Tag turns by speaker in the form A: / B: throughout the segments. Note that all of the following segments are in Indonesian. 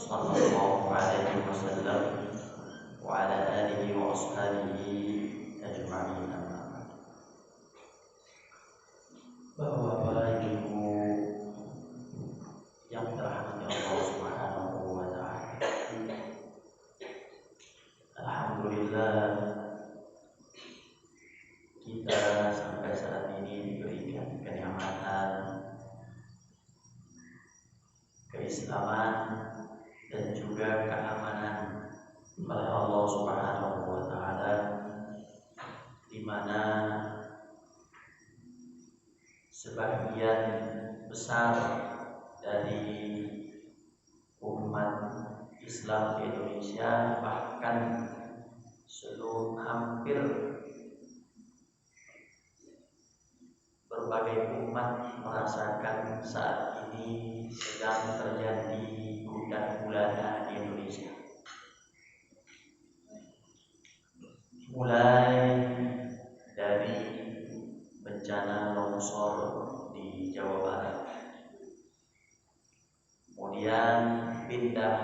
A: sallallahu alaihi wasallam wa ala alihi wa ashabihi ajma'in. Bapak Ibu yang dirahmati Allah Subhanahu wa taala. Alhamdulillah kita sampai saat ini diberikan kenikmatan keislaman dan juga keamanan oleh Allah Subhanahu wa taala, di mana sebagian besar dari umat Islam di Indonesia, bahkan seluruh hampir berbagai umat merasakan saat ini sedang terjadi gundah gulana di Indonesia. Mulai dari bencana longsor di Jawa Barat, kemudian pindah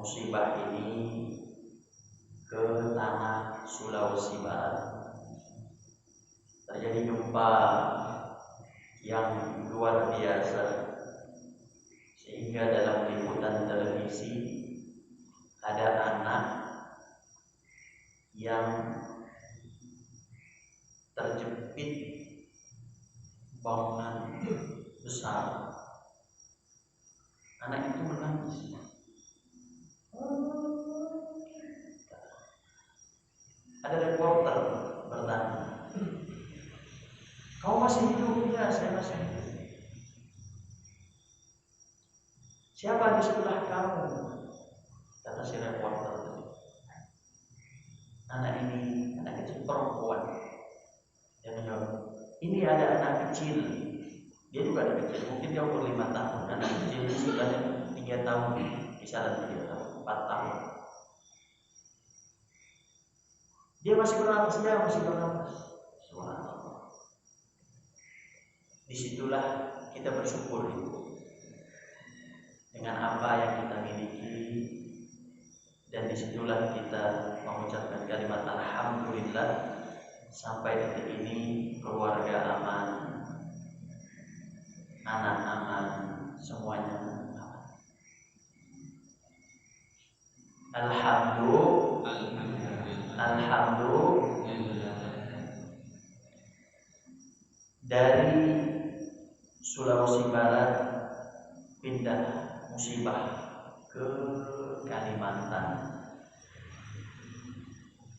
A: musibah ini ke tanah Sulawesi Barat, terjadi gempa yang luar biasa sehingga dalam liputan televisi ada anak yang terjepit bangunan besar. Anak itu menangis. Ada reporter bertanya, "Kau masih hidup?" "Ya, saya masih hidup." "Siapa di sebelah kamu?" Kata si reporter. "Anak ini anak kecil perempuan." Dia menjawab, "Ini ada anak kecil." Dia juga anak kecil, mungkin dia umur 5 tahun. Anak kecil itu sudah 3 tahun, kisaran 3 tahun, 4 tahun. Dia masih bernapas, dia masih bernapas. Subhanallah. Disitulah kita bersyukur dengan apa yang kita miliki, dan disitulah kita mengucapkan kalimat alhamdulillah, sampai detik ini keluarga aman, anak aman, semuanya aman. Alhamdulillah. Dari Sulawesi Barat pindah musibah ke Kalimantan,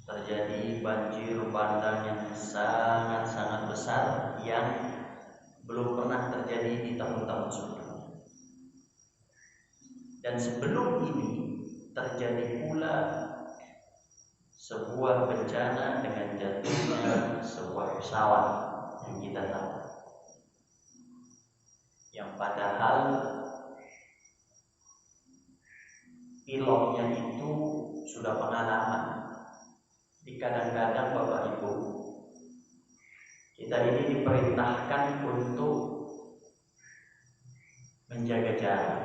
A: terjadi banjir bandang yang sangat-sangat besar yang belum pernah terjadi di tahun-tahun sebelumnya. Dan sebelum ini terjadi pula sebuah bencana dengan jatuhnya sebuah pesawat yang kita tahu, yang padahal pilotnya itu sudah pengalaman. Kadang-kadang Bapak Ibu, kita ini diperintahkan untuk menjaga jarak,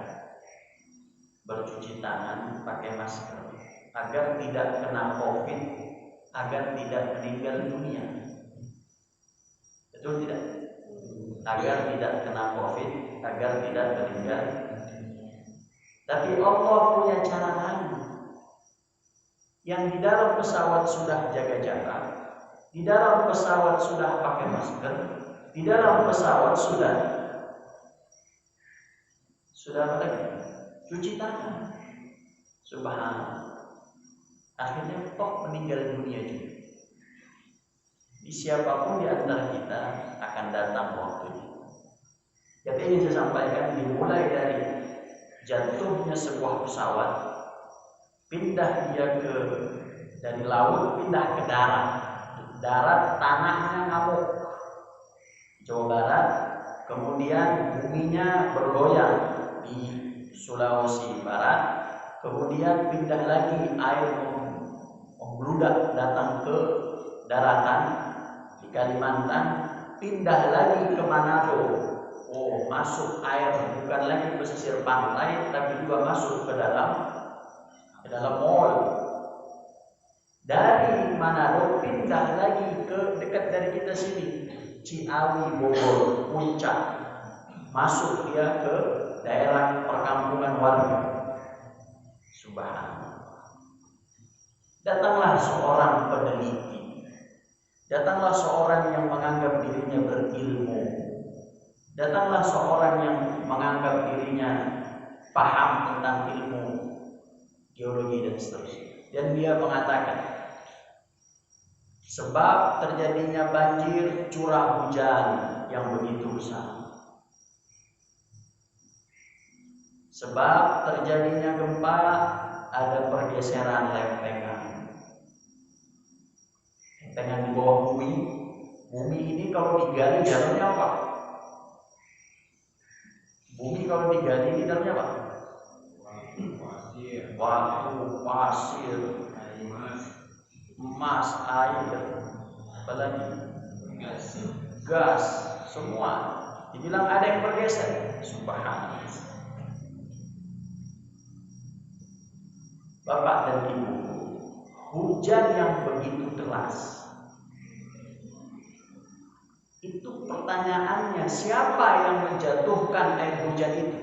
A: bercuci tangan, pakai masker, agar tidak kena COVID, agar tidak meninggal dunia. Betul tidak? Agar tidak kena COVID, agar tidak meninggal. Tapi Allah punya cara lain. Yang di dalam pesawat sudah jaga jarak, di dalam pesawat sudah pakai masker, di dalam pesawat sudah apa lagi? Cuci tangan. Subhanallah. Akhirnya kok meninggal dunia juga. Siapapun di antara kita akan datang waktunya. Jadi ingin saya sampaikan, dimulai dari jatuhnya sebuah pesawat, pindah dia dari laut, pindah ke darat. Darat tanahnya ngamuk, Jawa Barat, kemudian buminya bergoyang di Sulawesi Barat, kemudian pindah lagi, air membludak datang ke daratan di Kalimantan, pindah lagi ke Manado, masuk air bukan lagi pesisir pantai, tapi juga masuk ke dalam mall. Dari Manado pindah lagi ke dekat dari kita sini, Ciawi, Bogor, Puncak, masuk dia ke daerah perkampungan warga. Subhanallah. Datanglah seorang peneliti, datanglah seorang yang menganggap dirinya berilmu, datanglah seorang yang menganggap dirinya paham tentang ilmu geologi dan seterusnya. Dan dia mengatakan, sebab terjadinya banjir curah hujan yang begitu besar, sebab terjadinya gempa ada pergeseran lempengan di bawah bumi. Bumi ini kalau digali dalamnya apa? Bumi kalau digali ini dalamnya apa? Batu, pasir, emas, air, apalagi gas, semua dibilang ada yang bergeser. Subhanallah. Bapak dan Ibu, hujan yang begitu deras, itu pertanyaannya, siapa yang menjatuhkan air hujan itu?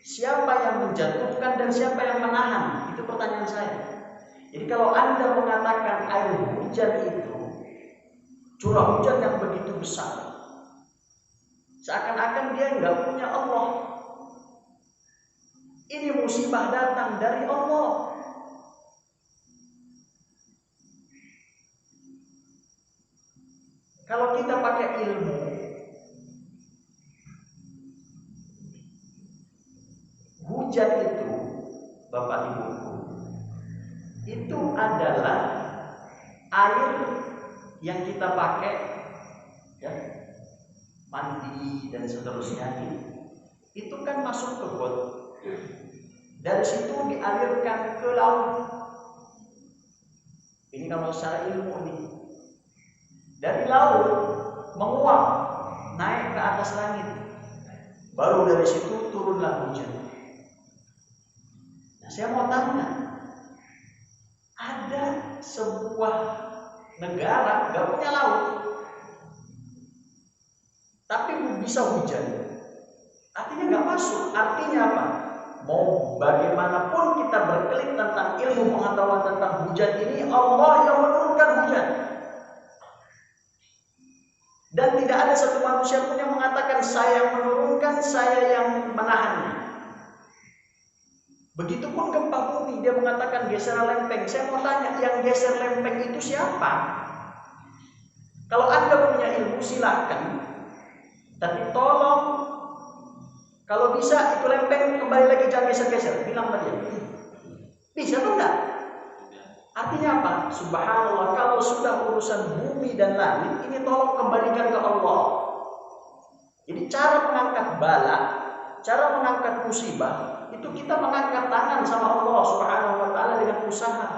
A: Siapa yang menjatuhkan dan siapa yang menahan? Itu pertanyaan saya. Jadi kalau Anda mengatakan air hujan itu curah hujan yang begitu besar, seakan-akan dia nggak punya Allah. Ini musibah datang dari Allah. Kalau kita pakai ilmu, hujan itu, Bapak Ibu, itu adalah air yang kita pakai, ya, mandi dan seterusnya. Itu kan masuk ke got, dari situ dialirkan ke laut. Ini kalau secara ilmu nih, dari laut menguap naik ke atas langit, baru dari situ turunlah hujan. Nah, saya mau tanya, ada sebuah negara gak punya laut tapi bisa hujan, artinya gak masuk. Artinya apa? Mau bagaimanapun kita berkelit tentang ilmu pengetahuan tentang hujan ini, Allah yang menurunkan hujan. Dan tidak ada satu manusia pun yang mengatakan saya yang menurunkan, saya yang menahannya. Begitupun gempa bumi, dia mengatakan geser lempeng. Saya mau tanya, yang geser lempeng itu siapa? Kalau Anda punya ilmu silahkan, tapi tolong, kalau bisa itu lempeng kembali lagi, jangan geser-geser. Bilang sama dia, bisa atau enggak? Artinya apa? Subhanallah, kalau sudah urusan bumi dan langit, ini tolong kembalikan ke Allah. Jadi cara mengangkat bala, cara mengangkat musibah, itu kita mengangkat tangan sama Allah Subhanahu wa ta'ala dengan usaha.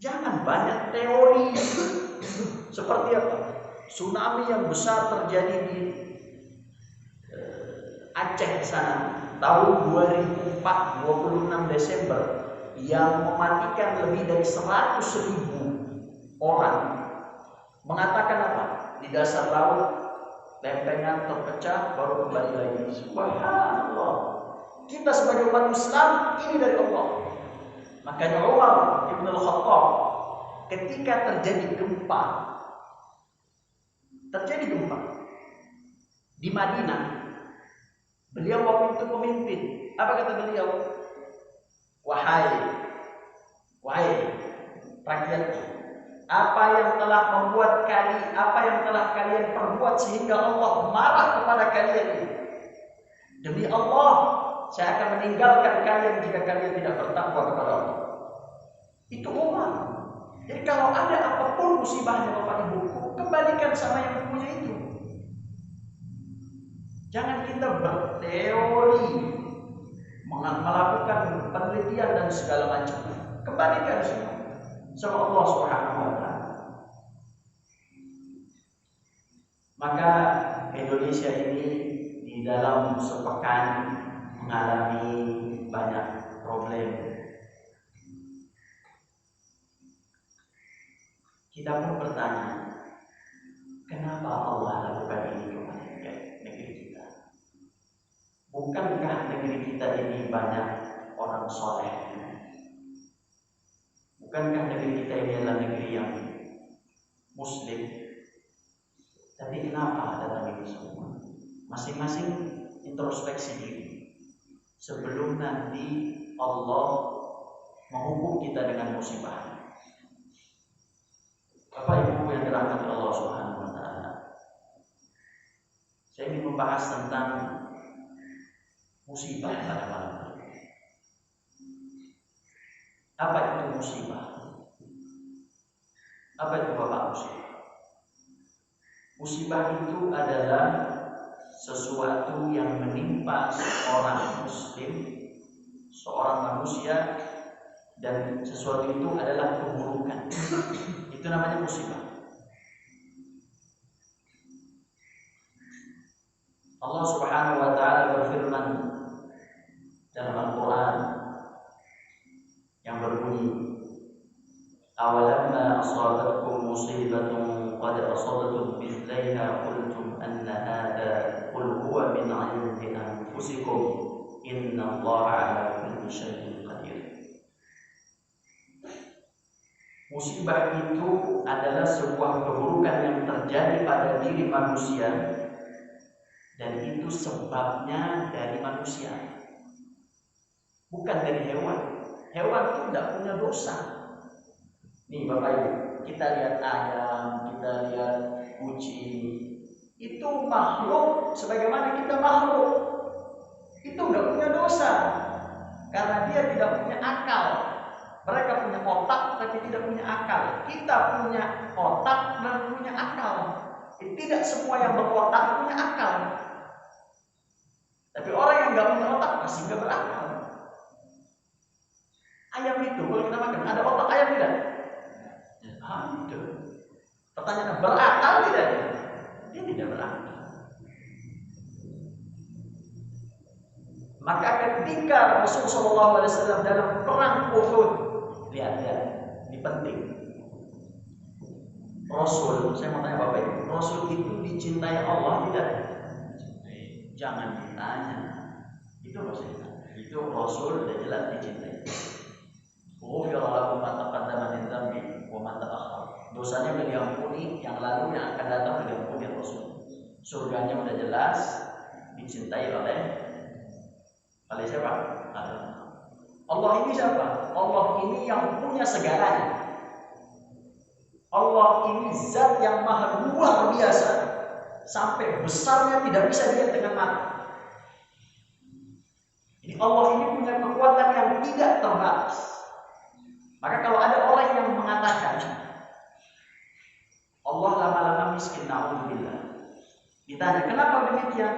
A: Jangan banyak teori. Seperti apa? Tsunami yang besar terjadi di Aceh sana tahun 2004, 26 Desember, yang mematikan lebih dari 100.000 orang. Mengatakan apa? Di dasar laut lempengan terpecah baru kembali lagi. Subhanallah. Kita sebagai umat Islam ini dari Allah. Makanya Umar Ibn Al-Khattab ketika terjadi gempa di Madinah, beliau waktu itu pemimpin. Apa kata beliau? Wahai rakyatku, apa yang telah kalian perbuat sehingga Allah marah kepada kalian ini, demi Allah saya akan meninggalkan kalian jika kalian tidak bertakwa kepada Allah. Itu Umar. Jadi kalau ada apapun musibahnya Bapak Ibu, kembalikan sama yang punya itu. Jangan kita berteori, melakukan penelitian dan segala macam. Kembalikan semua sama Allah Subhanahu wa ta'ala. Maka mengalami banyak problem. Kita pun bertanya, kenapa Allah lakukan ini kepada negeri kita? Bukankah negeri kita ini banyak orang soleh? Bukankah negeri kita ini adalah negeri yang Muslim? Tapi kenapa datang ini semua? Masing-masing introspeksi diri sebelum nanti Allah menghukum kita dengan musibah. Bapak Ibu yang dirahmati Allah Subhanahu wa taala. Saya ingin membahas tentang musibah pada malam hari. Apa itu musibah? Apa itu Bapak musibah? Musibah itu adalah sesuatu yang menimpa seorang muslim, seorang manusia, dan sesuatu itu adalah keburukan. Itu namanya musibah. Allah Subhanahu wa taala berfirman dalam Al-Qur'an yang berbunyi, awalamma asabatkum musibatun qad asabatum mithlaiha qultum anna hadha qul huwa min 'indi anfusikum innallaha 'ala kulli syai'in qadir. Musibah itu adalah sebuah keburukan yang terjadi pada diri manusia, dan itu sebabnya dari manusia, bukan dari hewan. Hewan itu tidak punya dosa. Nih Bapak Ibu, kita lihat ayam, kita lihat kucing, itu makhluk sebagaimana kita makhluk. Itu nggak punya dosa karena dia tidak punya akal. Mereka punya otak tapi tidak punya akal. Kita punya otak dan punya akal. Tidak semua yang berotak punya akal. Tapi orang yang nggak punya otak pasti nggak berakal. Ayam itu kalau kita makan ada otak ayam tidak? Ada. Pertanyaannya berakal tidak? Dia tidak berakal. Maka ketika Rasulullah SAW dalam perang Uhud, lihat, ini penting. Rasul, saya mau tanya Bapak Ibu, Rasul itu dicintai Allah tidak? Jangan ditanya. Itu maksudnya. Itu Rasul sudah jelas dicintai. Dosanya sudah diampuni, yang lalu yang akan datang sudah diampuni Rasul. Surganya sudah jelas dicintai oleh siapa? Allah ini siapa? Allah ini yang punya segalanya. Allah ini zat yang maha luar biasa, sampai besarnya tidak bisa dilihat dengan mata. Jadi Allah ini punya kekuatan yang tidak terbatas. Maka kalau ada orang yang mengatakan Allah lama-lama miskin, na'udzubillah, ditanya kenapa demikian?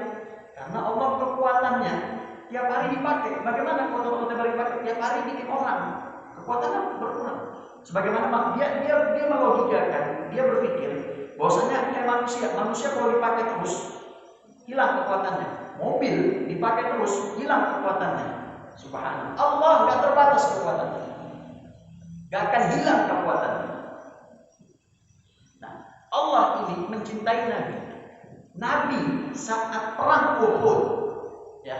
A: Karena Allah kekuatannya tiap hari dipakai. Bagaimana kekuatan tiap hari dipakai? Tiap hari bikin orang, kekuatannya berkurang. Sebagaimana dia melogikakan, dia berpikir bahwasanya kayak manusia kalau dipakai terus hilang kekuatannya. Mobil dipakai terus hilang kekuatannya. Subhanallah, Allah nggak terbatas kekuatannya, nggak akan hilang kekuatannya. Nah, Allah ini mencintai Nabi. Nabi saat perang Uhud, ya,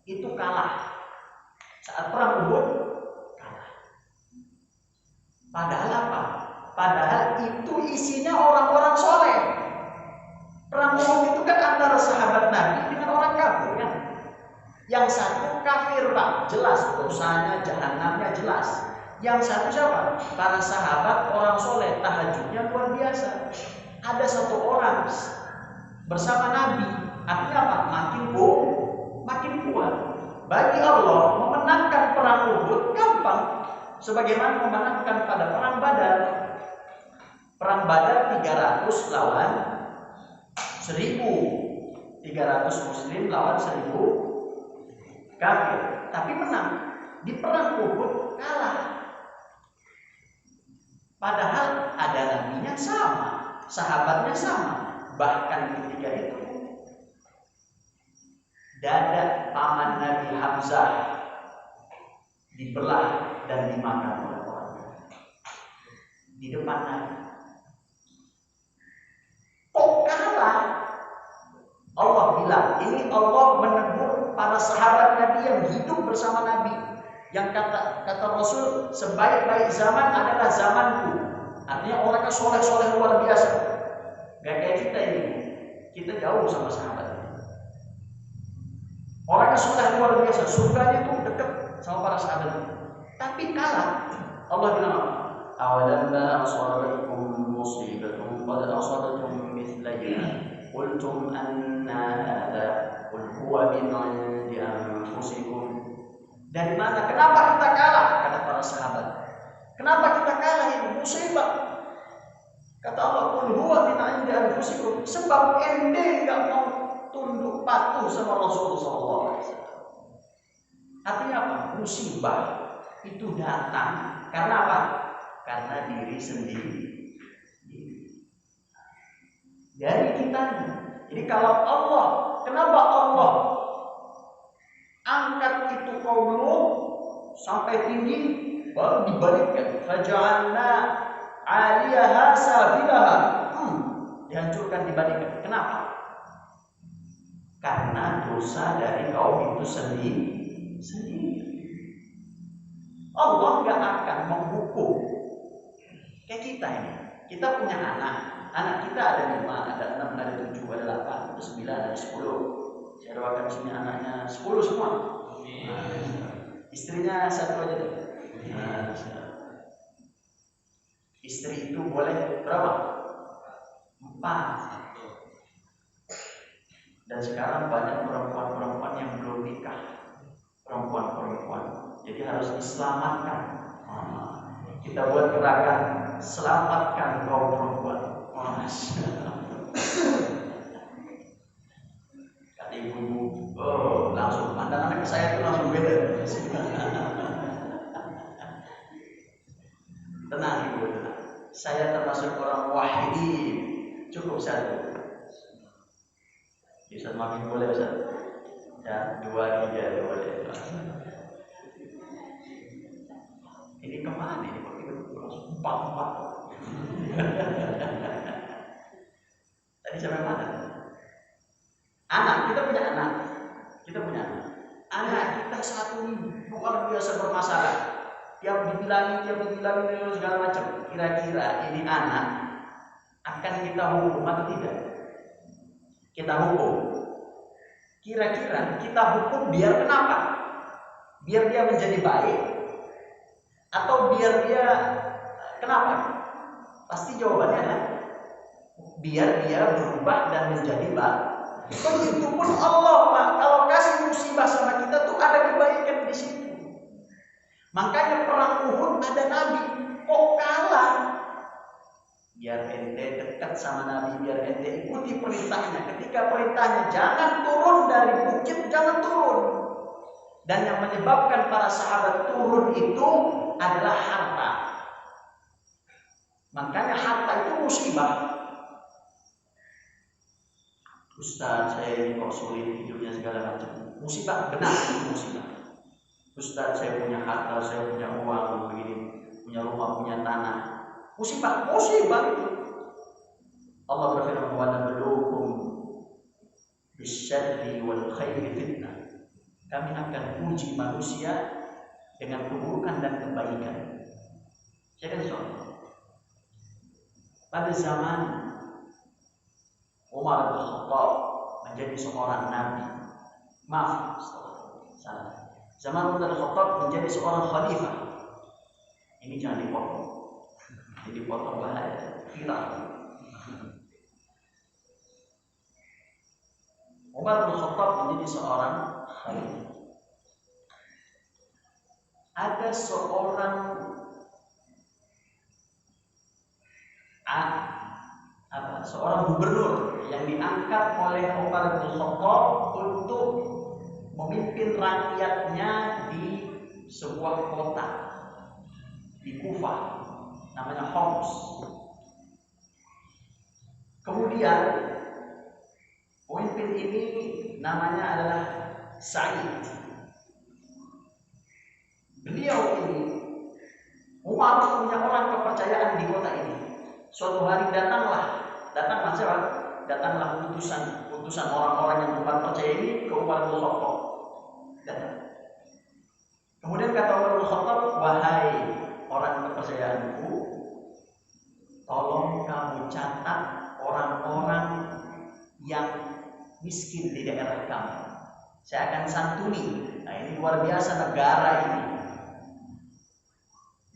A: itu kalah. Saat perang Uhud kalah. Padahal apa? Padahal itu isinya orang-orang soleh. Perang Uhud itu kan antara sahabat Nabi dengan orang kafir kan. Yang satu kafir Pak, jelas dosanya, jahanamnya jelas. Yang satu siapa? Para sahabat orang soleh, tahajudnya luar biasa. Ada satu orang bersama Nabi, artinya apa? Makin kuat. Bagi Allah memenangkan perang Uhud gampang, sebagaimana memenangkan pada perang Badar. Perang Badar 300 lawan 1.000, 300 Muslim lawan 1.000 kafir, tapi menang. Di perang Uhud kalah. Padahal ada nabinya sama, sahabatnya sama. Bahkan ketika itu dada paman Nabi Hamzah dibelah dan dimakan oleh orang di depan Nabi. Kok kalah? Allah bilang, ini Allah menegur para sahabat Nabi yang hidup bersama Nabi. Yang kata Rasul, sebaik-baik zaman adalah zamanku. Artinya orangnya soleh-soleh luar biasa. Gak kayak kita ini. Kita jauh sama sahabat. Orangnya soleh luar biasa. Surganya itu dekat sama para sahabat. Tapi kalah. Allah bilang apa? Awalamma asabatkum musibatun qad asabatum mithlaiha qultum anna hadha qul huwa min 'indi anfusikum. Dari mana? Kenapa kita kalah? Kata para sahabat. Kenapa kita kalah ini? Musibah. Kata Allah, qul huwa min 'indi anfusikum. Sebab ente enggak mau tunduk patuh sama Rasulullah SAW. Artinya apa? Musibah itu datang karena apa? Karena diri sendiri. Dari kita. Jadi kalau Allah, kenapa Allah angkat itu kaum Lut sampai tinggi, baru dibalikkan. Faja'alna 'aliyaha safilaha. Dihancurkan, dibalikkan. Kenapa? Karena dosa dari kaum itu sendiri. Allah nggak akan menghukum kayak kita ini. Kita punya anak kita ada 5, ada 6, ada 7, ada 8, ada 9, ada 10. Saya doakan sini anaknya 10 semua. Istrinya 1 aja deh. Istri itu boleh berapa? 4. Dan sekarang banyak perempuan-perempuan yang belum nikah. Perempuan-perempuan. Jadi harus diselamatkan. Kita buat gerakan selamatkan kaum perempuan. Kata ibu-ibu, langsung pandangan saya itu langsung beda. Tenang ibu, tenang. Saya termasuk orang wahidin. Cukup 1. Bisa makin boleh Ustaz. Ya, 2, 3 boleh. Ini kemana ini? Kok kita langsung 4. Tadi sampai mana? Anak, kita punya anak. Anak kita satu ini luar biasa bermasalah. Tiap dibilangin segala macam. Kira-kira ini anak akan kita hukum atau tidak? Kita hukum. Kira-kira kita hukum biar kenapa? Biar dia menjadi baik atau biar dia kenapa? Pasti jawabannya adalah biar dia berubah dan menjadi baik. Begitupun Allah, Pak, kalau kasih musibah sama kita tuh ada kebaikan di situ. Makanya perang Uhud ada Nabi, kok kalah? Biar ente dekat sama Nabi, biar ente ikuti perintahnya. Ketika perintahnya jangan turun dari bukit, jangan turun. Dan yang menyebabkan para sahabat turun itu adalah harta. Makanya harta itu musibah. Ustaz, saya ini kok sulit hidupnya segala macam. Musibah, benar itu musibah. Ustaz, saya punya harta, saya punya uang begini, punya rumah, punya tanah. Musibah itu. Allah berfirman, "Wa nabluukum bisyarri wal khairi fitnah." Kami akan uji manusia dengan keburukan dan kebaikan. Saya kan contoh. Pada zaman Umar bin Khattab menjadi seorang nabi. Maaf, salah. Zaman Umar bin Khattab menjadi seorang khalifah. Ini jangan dipotong. Jadi potong bahaya, viral. Umar bin Khattab menjadi seorang khalifah. Ada seorang gubernur yang diangkat oleh Umar bin Khattab untuk memimpin rakyatnya di sebuah kota di Kufah, namanya Homs. Kemudian pemimpin ini namanya adalah Sa'id. Beliau ini Umar punya orang kepercayaan di kota ini. Suatu hari datanglah siapa? Datanglah utusan orang-orang yang Umar percaya ini ke Umar bin Khattab. Datang. Kemudian kata Umar bin Khattab, wahai orang kepercayaanku, tolong kamu catat orang-orang yang miskin di daerah kamu. Saya akan santuni. Nah, ini luar biasa negara ini.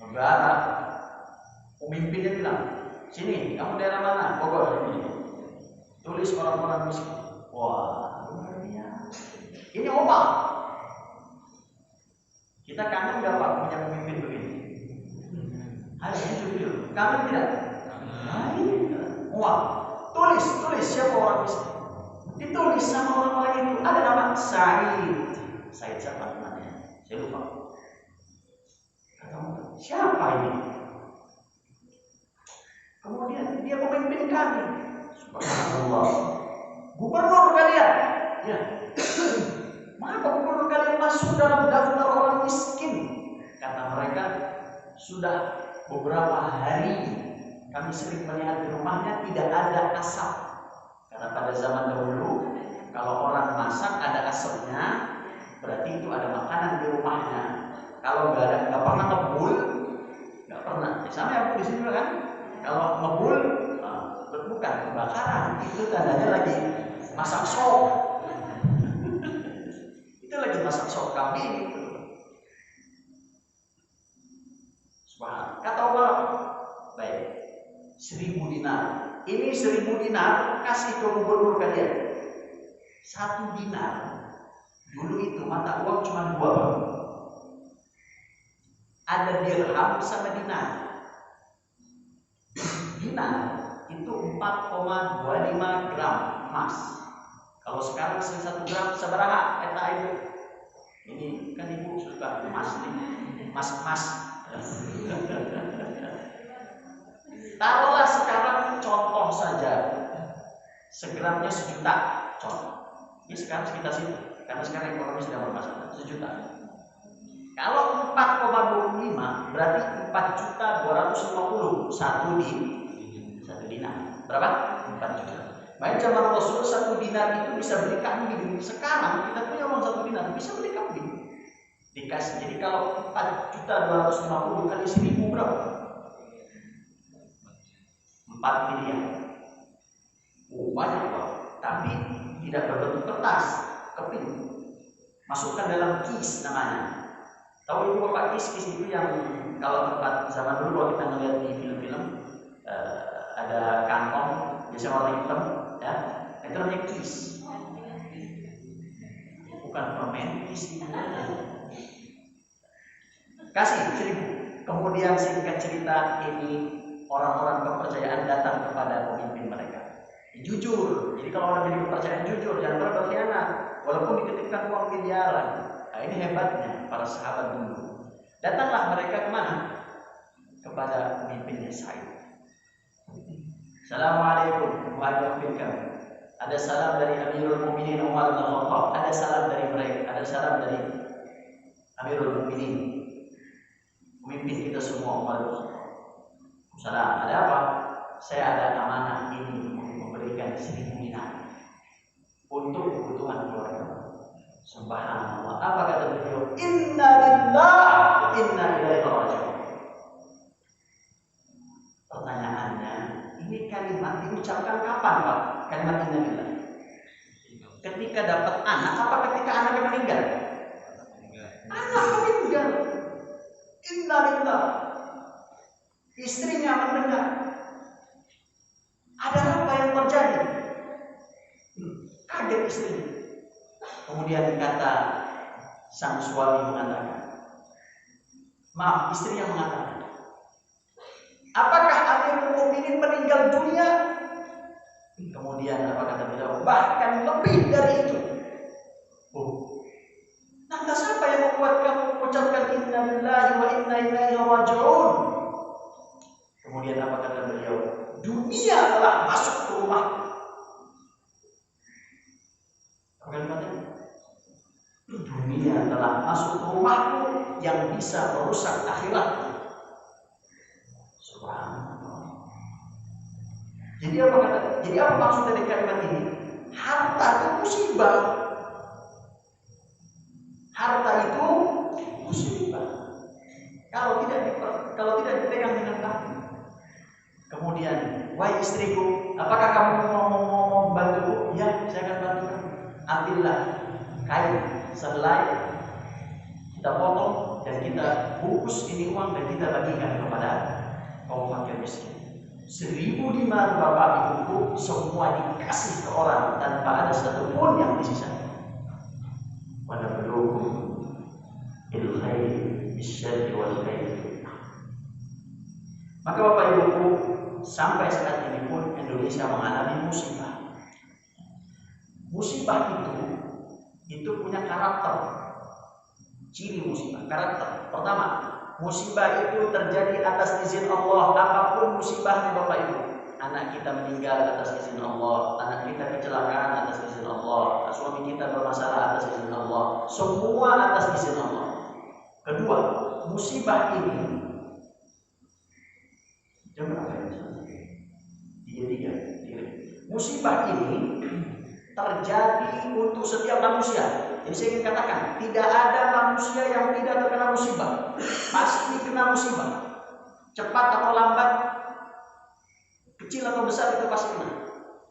A: Negara pemimpinnya bilang, sini, kamu daerah mana? Bogor ini. Tulis orang-orang miskin. Wah, luar biasa. Ini Umar. Kita kangen nggak Pak punya pemimpin begini? Ayo jujur, kangen tidak? Umar, tulis siapa orang miskin. Ditulis sama orang-orang itu. Ada nama Sa'id. Sa'id siapa namanya? Saya lupa. Siapa ini? Kemudian dia pemimpin kami. Subhanallah. Gubernur kalian. Ya. Maka gubernur kalian masuk dalam daftar orang miskin. Kata mereka, sudah beberapa hari kami sering melihat di rumahnya tidak ada asap. Karena pada zaman dahulu kalau orang masak ada asapnya, berarti itu ada makanan di rumahnya. Kalau nggak pernah ngebul, nggak pernah. Sama ya Bu di sini kan? Kalau ngebul, bukan kebakaran, itu tandanya lagi masak sop. Itu lagi masak sop kambing itu. Subhanallah. Kata Allah, baik, 1000 dinar. Ini 1000 dinar kasih ke gubernur kalian. 1 dinar dulu itu mata uang cuma 2 Bang. Ada dirham sama dinar. Dinar itu 4,25 gram emas. Kalau sekarang 1 gram seberapa? Eta itu. Ini kan ibu suka emas nih, emas. Taruhlah sekarang contoh saja, segramnya 1 juta contoh. Ini sekarang sekitar situ, karena sekarang ekonomi sedang bermasalah. 1 juta. Kalau 4,25 berarti 4.250 satu dinar. Berapa? 4 juta. Main zaman Rasul 1 dinar itu bisa beli kambing. Sekarang kita punya uang 1 dinar bisa beli kambing. Dikasih. Jadi kalau 4.250 kali 1000 berapa? 4 miliar. Banyak Pak. Tapi tidak berbentuk kertas, keping. Masukkan dalam kis namanya. Tahu ibu Bapak kis itu yang kalau tempat zaman dulu kalau kita ngeliat di film-film ada kantong biasanya warna hitam, ya, itu namanya kis. Bukan permen, kis itu. Kasih 1000. Kemudian singkat cerita ini orang-orang kepercayaan datang kepada pemimpin mereka. Jujur. Jadi kalau orang jadi kepercayaan jujur, jangan pernah berkhianat. Walaupun dititipkan uang miliaran. Nah, ini hebatnya para sahabat dulu. Datanglah mereka kemana? Kepada pemimpinnya Sa'id. Assalamualaikum warahmatullahi wabarakatuh. Ada salam dari Amirul Mukminin Umar bin Khattab. Ada salam dari mereka. Ada salam dari Amirul Mukminin, pemimpin kita semua Umar bin Khattab. Salam. Ada apa? Saya ada amanah ini memberikan 1000 dinar untuk kebutuhan keluarga. Subhanallah. Apa kata beliau? Inna lillahi wa inna ilaihi raji'un. Pertanyaannya, ini kalimat diucapkan kapan Pak? Kalimat inna lillahi. Ketika dapat anak, apa ketika anaknya meninggal? Anak meninggal. Inna lillahi. Istrinya mendengar. Ada apa yang terjadi? Kaget istrinya. Kemudian kata sang suami mengatakan, maaf, istri yang mengatakan, apakah Amirul Mukminin meninggal dunia? Kemudian apa kata beliau? Bahkan lebih dari itu. Lantas apa yang membuat kamu mengucapkan inna lillahi wa inna ilaihi raji'un? Kemudian apa kata beliau? Dunia telah masuk ke rumah. Apa kalimatnya? masuk rumahku yang bisa merusak akhiratku. Subhanallah. Jadi apa maksud dari kalimat ini? Harta itu musibah. Harta itu musibah. Kalau tidak dipegang dengan baik. Kemudian, wahai istriku, apakah kamu mau membantuku? Ya, saya akan bantu kamu. Ambillah kain selai, kita potong dan kita bungkus ini uang dan kita bagikan kepada kaum fakir miskin. 1.000 dinar bapak ibuku semua dikasih ke orang tanpa ada satupun yang disisa. Pada belum ilkhair bisyarri wal khair. Maka bapak ibuku, sampai saat ini pun Indonesia mengalami musibah. Musibah itu punya karakter. Ciri musibah, karakter. Pertama, musibah itu terjadi atas izin Allah. Apapun musibahnya bapak ibu, anak kita meninggal atas izin Allah, anak kita kecelakaan atas izin Allah, suami kita bermasalah atas izin Allah, semua atas izin Allah. Kedua, musibah ini jam berapa ya? 3. Musibah ini terjadi untuk setiap manusia. Jadi saya ingin katakan, tidak ada manusia yang tidak terkena musibah. Pasti kena musibah. Cepat atau lambat, kecil atau besar itu pasti kena.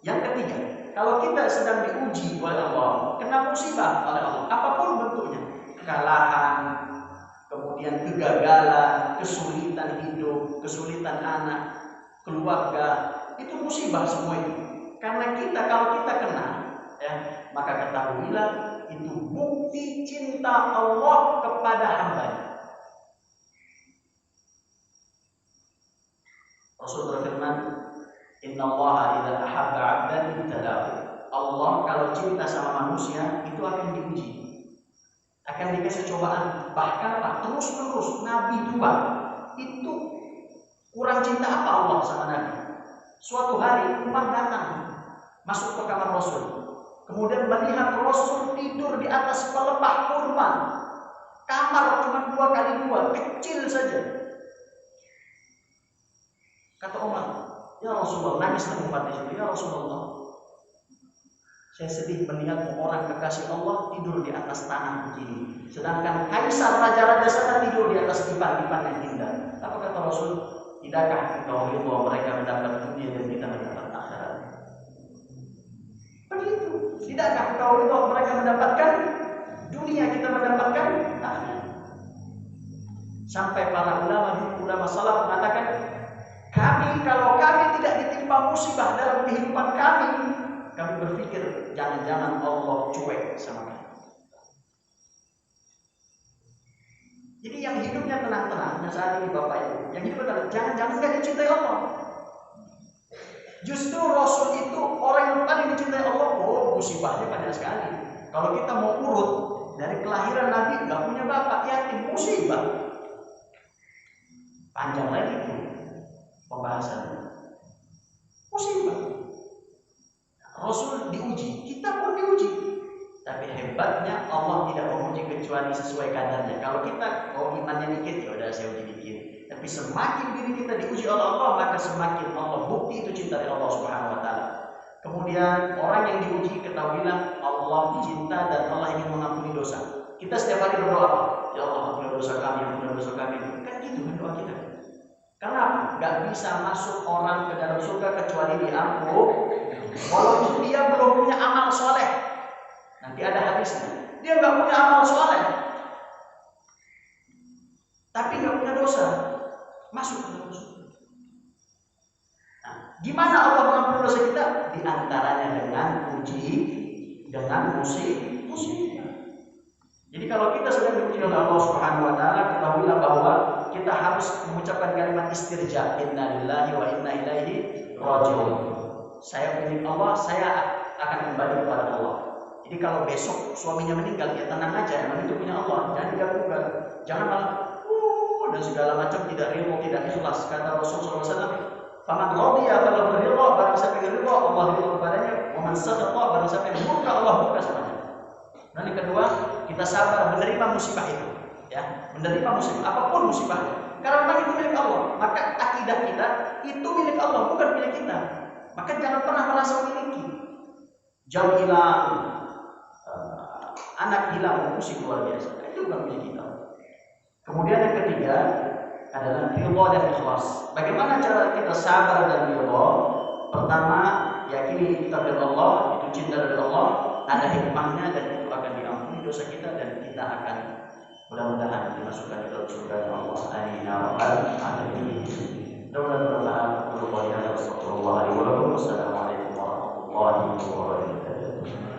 A: Yang ketiga, kalau kita sedang diuji oleh Allah, kena musibah oleh Allah, apapun bentuknya, kekalahan, kemudian kegagalan, kesulitan hidup, kesulitan anak, keluarga, itu musibah semua itu. Karena kalau kita kena, ya, maka ketahuilah itu bukti cinta Allah kepada hamba-Nya. Rasul berfirman, Inna Allah idza ahabba 'abdan ibtalahu. Allah kalau cinta sama manusia itu akan diuji, akan dikasih cobaan. Bahkan terus-menerus Nabi juga itu kurang cinta apa Allah sama Nabi. Suatu hari Umar datang masuk ke kamar Rasul, kemudian melihat Rasul tidur di atas pelepah kurma. Kamar cuma 2x2, kecil saja. Kata Umar, ya Rasulullah, nangislah Umar di situ. Ya Rasulullah, saya sedih melihat orang kekasih Allah tidur di atas tanah begini, sedangkan kaisar raja-raja sana tidur di atas dipan-dipan yang indah. Apa kata Rasul? Tidakkah engkau ridha mereka mendapat dunia dan kita mendapat akhirat? Begitu. Tidakkah engkau ridha mereka mendapatkan dunia, kita mendapatkan akhirat? Sampai para ulama salaf mengatakan, kalau kami tidak ditimpa musibah dalam kehidupan kami berpikir jangan-jangan Allah cuek sama kami. Jadi yang hidupnya tenang-tenang, saat ini Bapak Ibu, yang hidupnya tenang, jangan-jangan tidak dicintai Allah. Justru Rasul itu orang yang paling dicintai Allah. Oh, musibahnya banyak sekali. Kalau kita mau urut dari kelahiran Nabi, nggak punya bapak, yatim, musibah. Panjang lagi itu pembahasannya. Musibah. Rasul diuji, kita pun diuji. Tapi hebatnya Allah tidak menguji kecuali sesuai kadarnya. Kalau kita imannya dikit, ya udah saya uji dikit. Tapi semakin diri kita diuji oleh Allah, maka semakin Allah bukti itu cinta dari Allah Subhanahu wa taala. Kemudian orang yang diuji, ketahuilah Allah cinta dan Allah ingin mengampuni dosa. Kita setiap hari berdoa, ya Allah ampuni dosa kami, ampuni dosa kami. Kan gitu kan doa kita. Kenapa? Gak bisa masuk orang ke dalam surga kecuali diampuni. Walaupun dia belum punya amal soleh. Nanti ada hadisnya. Dia nggak punya amal soleh, tapi nggak punya dosa, masuk ke dalam surga. Nah, gimana Allah mengampuni dosa kita? Di antaranya dengan uji, dengan musibah. Jadi kalau kita sedang diuji oleh Allah Subhanahu Wa Taala, ketahuilah bahwa kita harus mengucapkan kalimat istirja, Inna lillahi wa inna ilaihi rajiun. Saya milik Allah, saya akan kembali kepada Allah. Jadi kalau besok suaminya meninggal, ya tenang aja, emang itu punya Allah, jangan diganggu-ganggu. Jangan malah dan segala macam tidak ridho, tidak ikhlas. Kata Rasulullah SAW, "Faman radiya falahu ridha," barang siapa yang ridho, Allah ridho kepadanya. Wa man sakhata, barang siapa yang murka, Allah murka kepadanya. Dan yang kedua, kita sabar menerima musibah itu. ya, menerima musibah apapun musibahnya. Karena memang itu milik Allah, maka akidah kita itu milik Allah, bukan milik kita. Maka jangan pernah merasa memiliki. Jam hilang, anak hilang, musik luar biasa, itu bukan milik kita. Kemudian yang ketiga adalah ridha dan ikhlas. Bagaimana cara kita sabar dan ridha? Pertama, yakini takdir Allah, itu cinta dari Allah, ada hikmahnya dan itu akan diampuni dosa kita dan kita akan mudah-mudahan dimasukkan ke dalam surga Allah. Amin ya rabbal alamin. Mudah-mudahan bermanfaat. Wassalamualaikum warahmatullahi wabarakatuh.